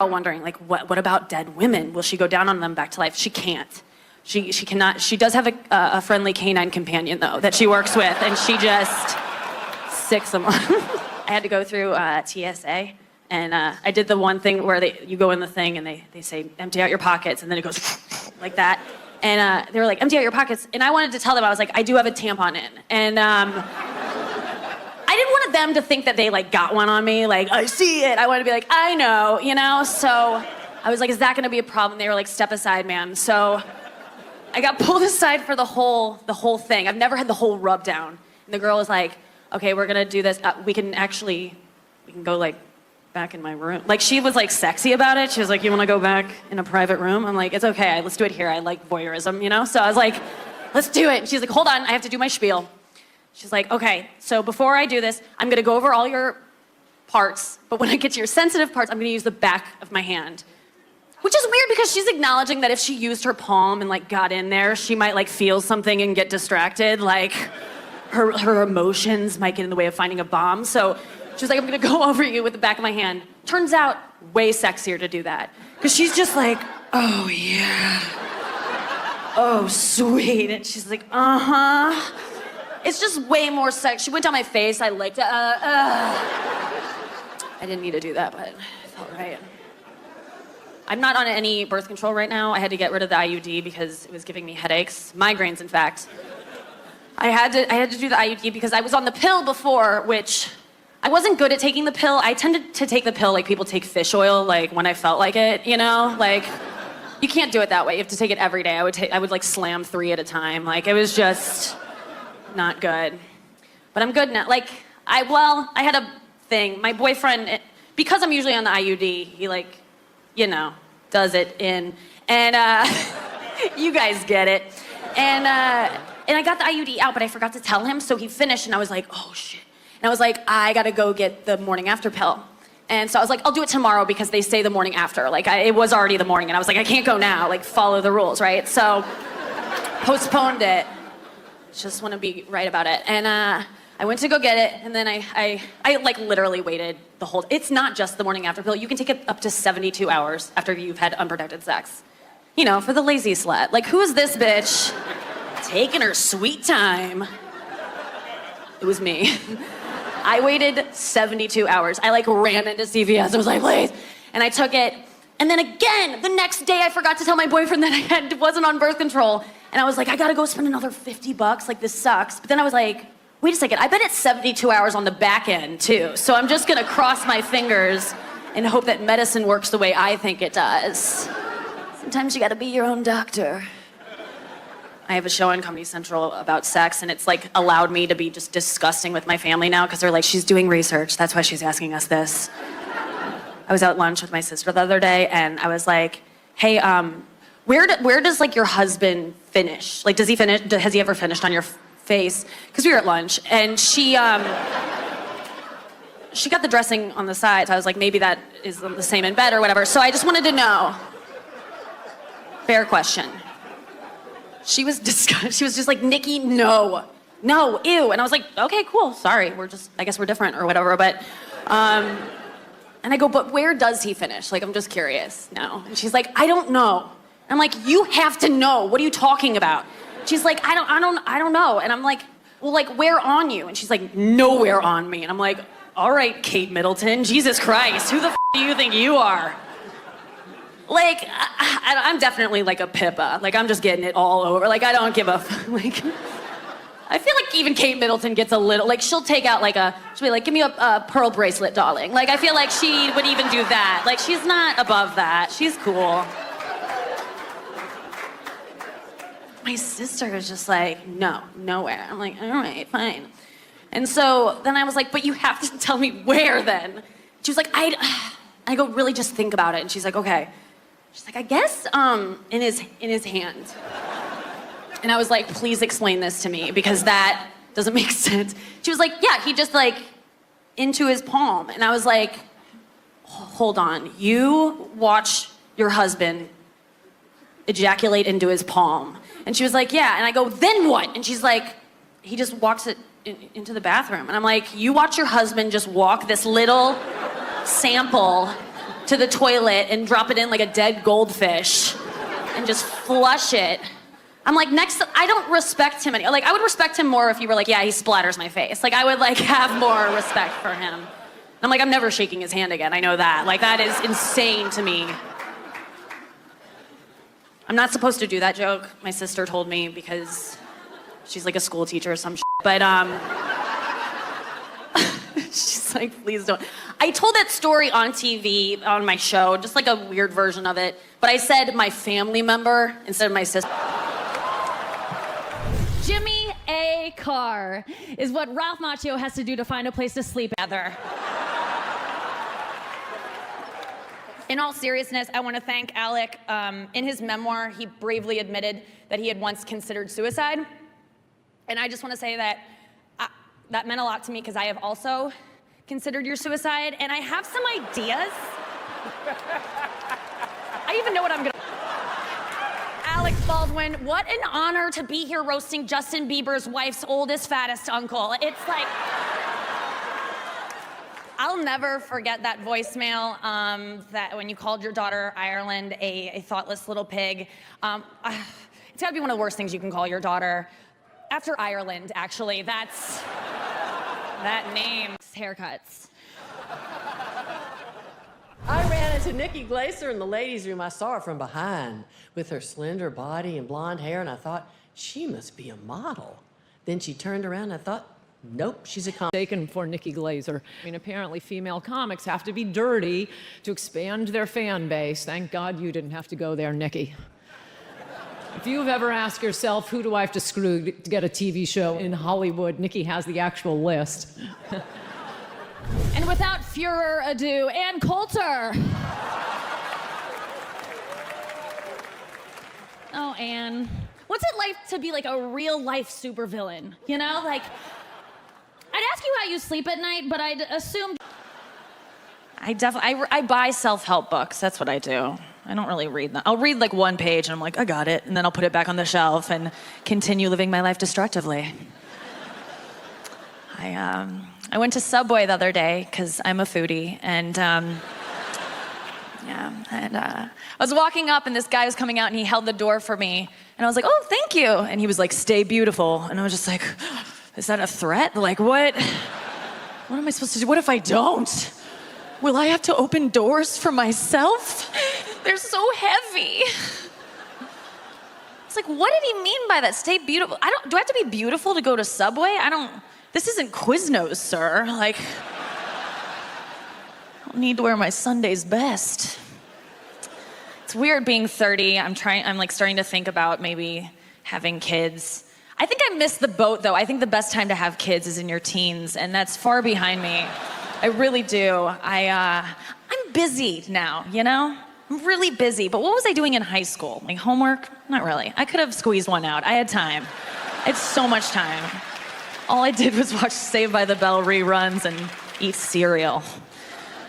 all wondering, like, what about dead women? Will she go down on them back to life? She can't. She cannot. She does have a friendly canine companion, though, that she works with, and she just sicks them. I had to go through TSA, and I did the one thing where you go in the thing, and they say, empty out your pockets, and then it goes like that. And they were like, empty out your pockets. And I wanted to tell them, I was like, I do have a tampon in. And I didn't want them to think that they like got one on me, like, I see it. I wanted to be like, I know, you know? So I was like, is that gonna be a problem? They were like, step aside, ma'am. So I got pulled aside for the whole thing. I've never had the whole rub down. And the girl was like, okay, we're gonna do this. We can go like back in my room. Like, she was like sexy about it. She was like, you wanna go back in a private room? I'm like, it's okay, let's do it here. I like voyeurism, you know? So I was like, let's do it. And she's like, hold on, I have to do my spiel. She's like, okay, so before I do this, I'm gonna go over all your parts, but when I get to your sensitive parts, I'm gonna use the back of my hand. Which is weird because she's acknowledging that if she used her palm and like got in there, she might like feel something and get distracted. Like her emotions might get in the way of finding a bomb. So she's like, I'm gonna go over you with the back of my hand. Turns out, way sexier to do that. Because she's just like, oh yeah. Oh, sweet. And she's like, uh-huh. It's just way more sex. She went down my face, I licked it. I didn't need to do that, but it felt right. I'm not on any birth control right now. I had to get rid of the IUD because it was giving me headaches, migraines, in fact. I had to do the IUD because I was on the pill before, which I wasn't good at taking the pill. I tended to take the pill like people take fish oil, like when I felt like it, you know? Like, you can't do it that way. You have to take it every day. I would like slam 3 at a time. Like, it was just not good. But I'm good now. Like, I had a thing. My boyfriend, because I'm usually on the IUD, he like, you know, does it in. And you guys get it. And I got the IUD out, but I forgot to tell him, so he finished, and I was like, oh shit. And I was like, I gotta go get the morning after pill. And so I was like, I'll do it tomorrow because they say the morning after. Like, it was already the morning, and I was like, I can't go now. Like, follow the rules, right? So, postponed it. Just want to be right about it. And I went to go get it, and then I like literally waited the whole. It's not just the morning after pill. You can take it up to 72 hours after you've had unprotected sex. You know, for the lazy slut. Like, who is this bitch taking her sweet time? It was me. I waited 72 hours. I like ran into CVS. I was like, please. And I took it. And then again, the next day, I forgot to tell my boyfriend that I wasn't on birth control. And I was like, I gotta go spend another $50. Like, this sucks. But then I was like, wait a second. I bet it's 72 hours on the back end, too. So I'm just gonna cross my fingers and hope that medicine works the way I think it does. Sometimes you gotta be your own doctor. I have a show on Comedy Central about sex, and it's like allowed me to be just disgusting with my family now because they're like, she's doing research. That's why she's asking us this. I was out lunch with my sister the other day, and I was like, hey, where does like your husband finish? Like, does he finish? Has he ever finished on your face? Because we were at lunch, and she got the dressing on the side. So I was like, maybe that is the same in bed or whatever. So I just wanted to know. Fair question. She was disgusted. She was just like, Nikki, no, ew. And I was like, okay, cool. Sorry, I guess we're different or whatever. But, and I go, but where does he finish? Like, I'm just curious now. And she's like, I don't know. I'm like, you have to know. What are you talking about? She's like, I don't know. And I'm like, well, like, where on you? And she's like, nowhere on me. And I'm like, all right, Kate Middleton, Jesus Christ, who the do you think you are? Like, I'm definitely like a Pippa. Like, I'm just getting it all over. Like, I don't give a, like, I feel like even Kate Middleton gets a little, like, she'll take out like she'll be like, give me a pearl bracelet, darling. Like, I feel like she would even do that. Like, she's not above that. She's cool. My sister is just like, no, nowhere. I'm like, all right, fine. And so then I was like, but you have to tell me where then. She was like, I go, really just think about it. And she's like, okay. She's like, I guess in his hand. And I was like, please explain this to me because that doesn't make sense. She was like, yeah, he just like into his palm. And I was like, hold on. You watch your husband ejaculate into his palm. And she was like, yeah. And I go, then what? And she's like, he just walks it into the bathroom. And I'm like, you watch your husband just walk this little sample to the toilet and drop it in like a dead goldfish and just flush it. I'm like, I don't respect him any. Like, I would respect him more if you were like, yeah, he splatters my face. Like, I would like have more respect for him. I'm like, I'm never shaking his hand again. I know that. Like, that is insane to me. I'm not supposed to do that joke. My sister told me because she's like a school teacher or some shit. But she's like, please don't. I told that story on TV on my show, just like a weird version of it. But I said my family member instead of my sister. Jimmy A. Carr is what Ralph Macchio has to do to find a place to sleep together. In all seriousness, I want to thank Alec. In his memoir, he bravely admitted that he had once considered suicide. And I just want to say that that meant a lot to me because I have also considered your suicide, and I have some ideas. I even know what I'm gonna... Alec Baldwin, what an honor to be here roasting Justin Bieber's wife's oldest, fattest uncle. It's like... I'll never forget that voicemail that when you called your daughter Ireland a thoughtless little pig. It's gotta be one of the worst things you can call your daughter. After Ireland, actually, that's that name. Haircuts. I ran into Nikki Glaser in the ladies' room. I saw her from behind with her slender body and blonde hair, and I thought, she must be a model. Then she turned around, and I thought, nope, she's a comic. Taken for Nikki Glaser. I mean, apparently female comics have to be dirty to expand their fan base. Thank God you didn't have to go there, Nikki. If you've ever asked yourself, who do I have to screw to get a TV show in Hollywood, Nikki has the actual list. And without further ado, Ann Coulter. Oh, Ann. What's it like to be like a real life supervillain? You know, like, I'd ask you how you sleep at night, but I'd assume... I buy self-help books. That's what I do. I don't really read them. I'll read like one page and I'm like, I got it. And then I'll put it back on the shelf and continue living my life destructively. I went to Subway the other day because I'm a foodie, and I was walking up and this guy was coming out and he held the door for me and I was like, oh, thank you. And he was like, stay beautiful. And I was just like, is that a threat? Like, what am I supposed to do? What if I don't? Will I have to open doors for myself? They're so heavy. It's like, what did he mean by that? Stay beautiful. Do I have to be beautiful to go to Subway? This isn't Quiznos, sir. Like, I don't need to wear my Sunday's best. It's weird being 30. I'm like starting to think about maybe having kids. I think I missed the boat though. I think the best time to have kids is in your teens, and that's far behind me. I really do. I'm busy now, you know? I'm really busy, but what was I doing in high school? Like homework? Not really. I could have squeezed one out. I had time. I had so much time. All I did was watch Saved by the Bell reruns and eat cereal.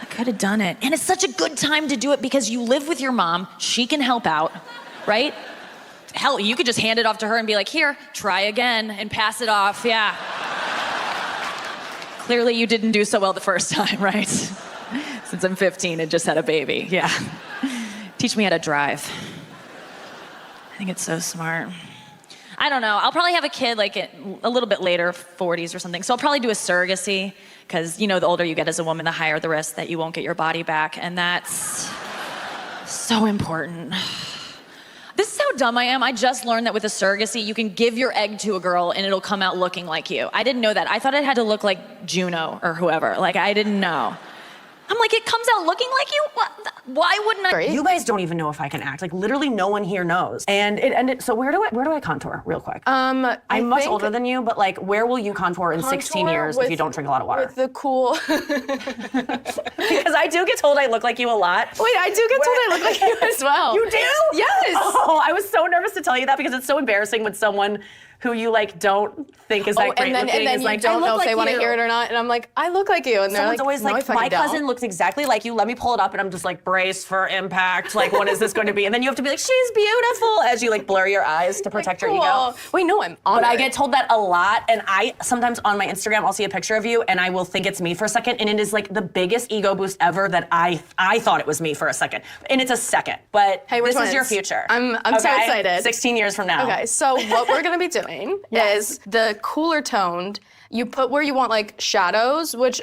I could have done it. And it's such a good time to do it because you live with your mom. She can help out, right? Hell, you could just hand it off to her and be like, here, try again, and pass it off, yeah. Clearly you didn't do so well the first time, right? Since I'm 15 and just had a baby, yeah. Teach me how to drive. I think it's so smart. I don't know, I'll probably have a kid like a little bit later, 40s or something. So I'll probably do a surrogacy, because you know the older you get as a woman, the higher the risk that you won't get your body back, and that's so important. This is how dumb I am. I just learned that with a surrogacy, you can give your egg to a girl and it'll come out looking like you. I didn't know that. I thought it had to look like Juno or whoever. Like, I didn't know. I'm like, it comes out looking like you? Why wouldn't I? You guys don't even know if I can act. Like, literally no one here knows. And so where do I contour real quick? I'm much older than you, but like, where will you contour in 16 years if you don't drink a lot of water? With the cool... Because I do get told I look like you a lot. Wait, I do get told I look like you as well. You do? Yes. Oh, I was so nervous to tell you that because it's so embarrassing when someone who you like don't think is that great and then looking you is like, don't I know look if they like want to you. hear it or not, and I'm like, I look like you, and they're Someone's like, always no, like, I fucking my cousin don't. looks exactly like you. Let me pull it up, and I'm just like, brace for impact. Like, what is this going to be? And then you have to be like, she's beautiful, as you like blur your eyes to protect your ego. Cool. Wait, no, I'm honored. But I get told that a lot, and I sometimes on my Instagram I'll see a picture of you, and I will think it's me for a second, and it is like the biggest ego boost ever that I thought it was me for a second, and it's a second. But Hey, which this is your ones? future. I'm so okay? excited. 16 years from now. Okay, so what we're gonna be doing is the cooler toned. You put where you want like shadows, which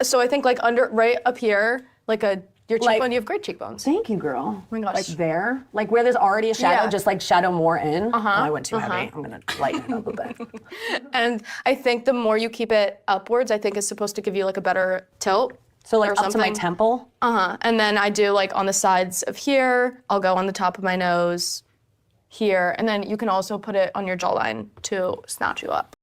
so I think like right up here, like your cheekbone. You have great cheekbones. Thank you, girl. Oh my gosh. Like there, like where there's already a shadow, Yeah. just like shadow more in. Oh, I went too heavy. I'm gonna lighten it up a bit. And I think the more you keep it upwards, I think is supposed to give you like a better tilt. So like or up to my something. temple. And then I do like on the sides of here. I'll go on the top of my nose, here, and then you can also put it on your jawline to snatch you up.